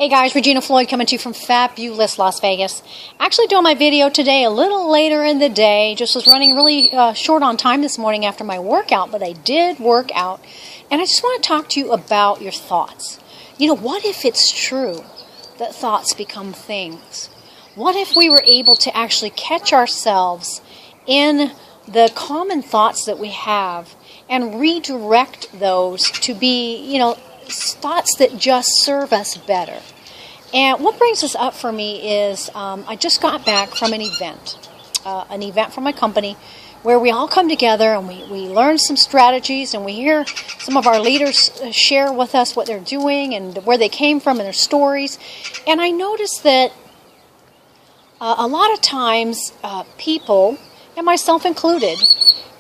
Hey guys, Regina Floyd coming to you from fabulous Las Vegas. Actually doing my video today a little later in the day. Just was running really short on time this morning after my workout, but I did work out. And I just want to talk to you about your thoughts. You know, what if it's true that thoughts become things? What if we were able to actually catch ourselves in the common thoughts that we have and redirect those to be, thoughts that just serve us better? And what brings this up for me is I just got back from an event from my company where we all come together and we learn some strategies and we hear some of our leaders share with us what they're doing and where they came from and their stories. And I noticed that a lot of times people, and myself included,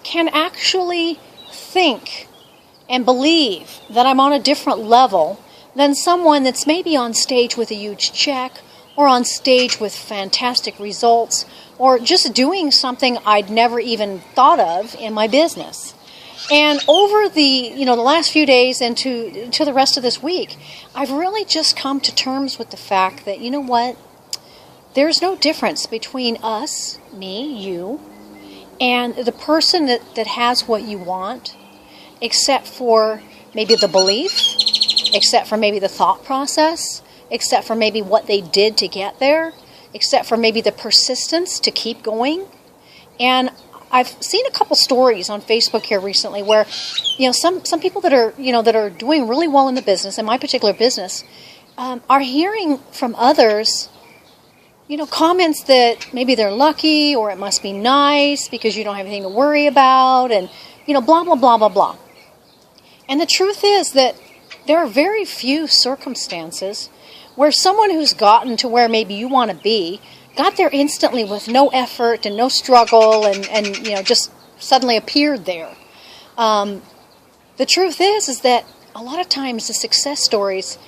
can actually think and believe that I'm on a different level than someone that's maybe on stage with a huge check or on stage with fantastic results or just doing something I'd never even thought of in my business. And over the last few days and to the rest of this week, I've really just come to terms with the fact that, there's no difference between us, me, you, and the person that has what you want, except for maybe the belief, except for maybe the thought process, except for maybe what they did to get there, except for maybe the persistence to keep going. And I've seen a couple stories on Facebook here recently where, some people that are doing really well in the business, in my particular business, are hearing from others, comments that maybe they're lucky or it must be nice because you don't have anything to worry about and, blah, blah, blah, blah, blah. And the truth is that there are very few circumstances where someone who's gotten to where maybe you want to be got there instantly with no effort and no struggle and just suddenly appeared there. The truth is that a lot of times the success stories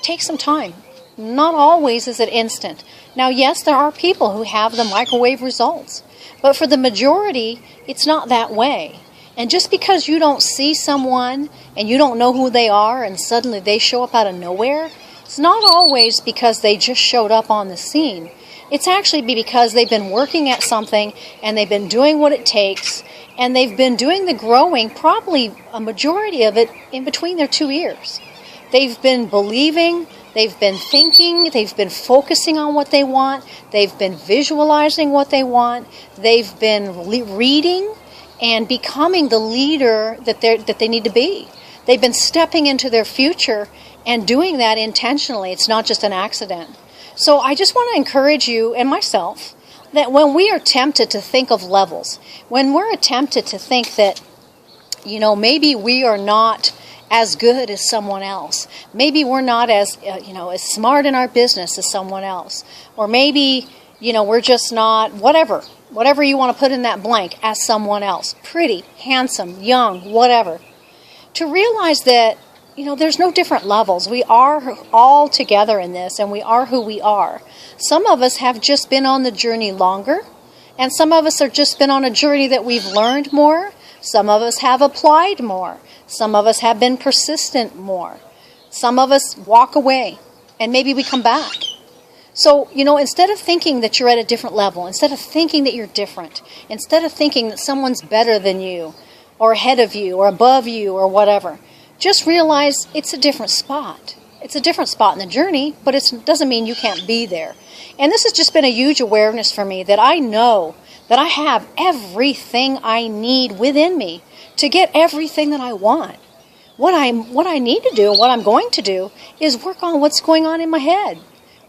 take some time. Not always is it instant. Now, yes, there are people who have the microwave results, but for the majority, it's not that way. And just because you don't see someone and you don't know who they are and suddenly they show up out of nowhere, it's not always because they just showed up on the scene. It's actually because they've been working at something and they've been doing what it takes and they've been doing the growing, probably a majority of it in between their 2 ears. They've been believing, they've been thinking, they've been focusing on what they want, they've been visualizing what they want, they've been reading and becoming the leader that they need to be. They've been stepping into their future and doing that intentionally. It's not just an accident. So I just want to encourage you and myself that when we are tempted to think of levels, when we're tempted to think that, maybe we are not as good as someone else, maybe we're not as smart in our business as someone else, or maybe we're just not whatever you want to put in that blank as someone else, pretty, handsome, young, whatever. To realize that, there's no different levels. We are all together in this, and we are who we are. Some of us have just been on the journey longer, and some of us have just been on a journey that we've learned more. Some of us have applied more. Some of us have been persistent more. Some of us walk away, and maybe we come back. So, instead of thinking that you're at a different level, instead of thinking that you're different, instead of thinking that someone's better than you, or ahead of you, or above you, or whatever, just realize it's a different spot. It's a different spot in the journey, but it doesn't mean you can't be there. And this has just been a huge awareness for me that I know that I have everything I need within me to get everything that I want. What I need to do, what I'm going to do, is work on what's going on in my head.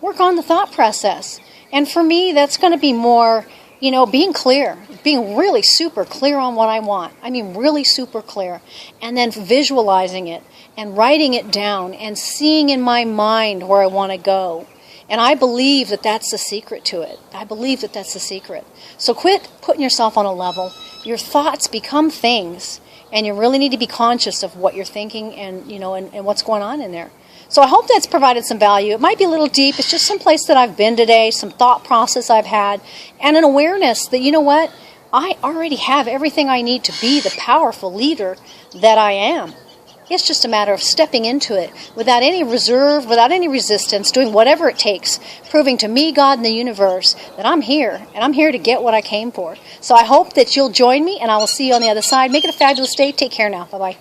Work on the thought process. And for me, that's going to be more, being clear, being really super clear on what I want. I mean, really super clear. And then visualizing it and writing it down and seeing in my mind where I want to go. And I believe that that's the secret to it. I believe that that's the secret. So quit putting yourself on a level. Your thoughts become things, and you really need to be conscious of what you're thinking and, and what's going on in there. So I hope that's provided some value. It might be a little deep. It's just some place that I've been today, some thought process I've had, and an awareness that, I already have everything I need to be the powerful leader that I am. It's just a matter of stepping into it without any reserve, without any resistance, doing whatever it takes, proving to me, God, and the universe that I'm here, and I'm here to get what I came for. So I hope that you'll join me, and I will see you on the other side. Make it a fabulous day. Take care now. Bye-bye.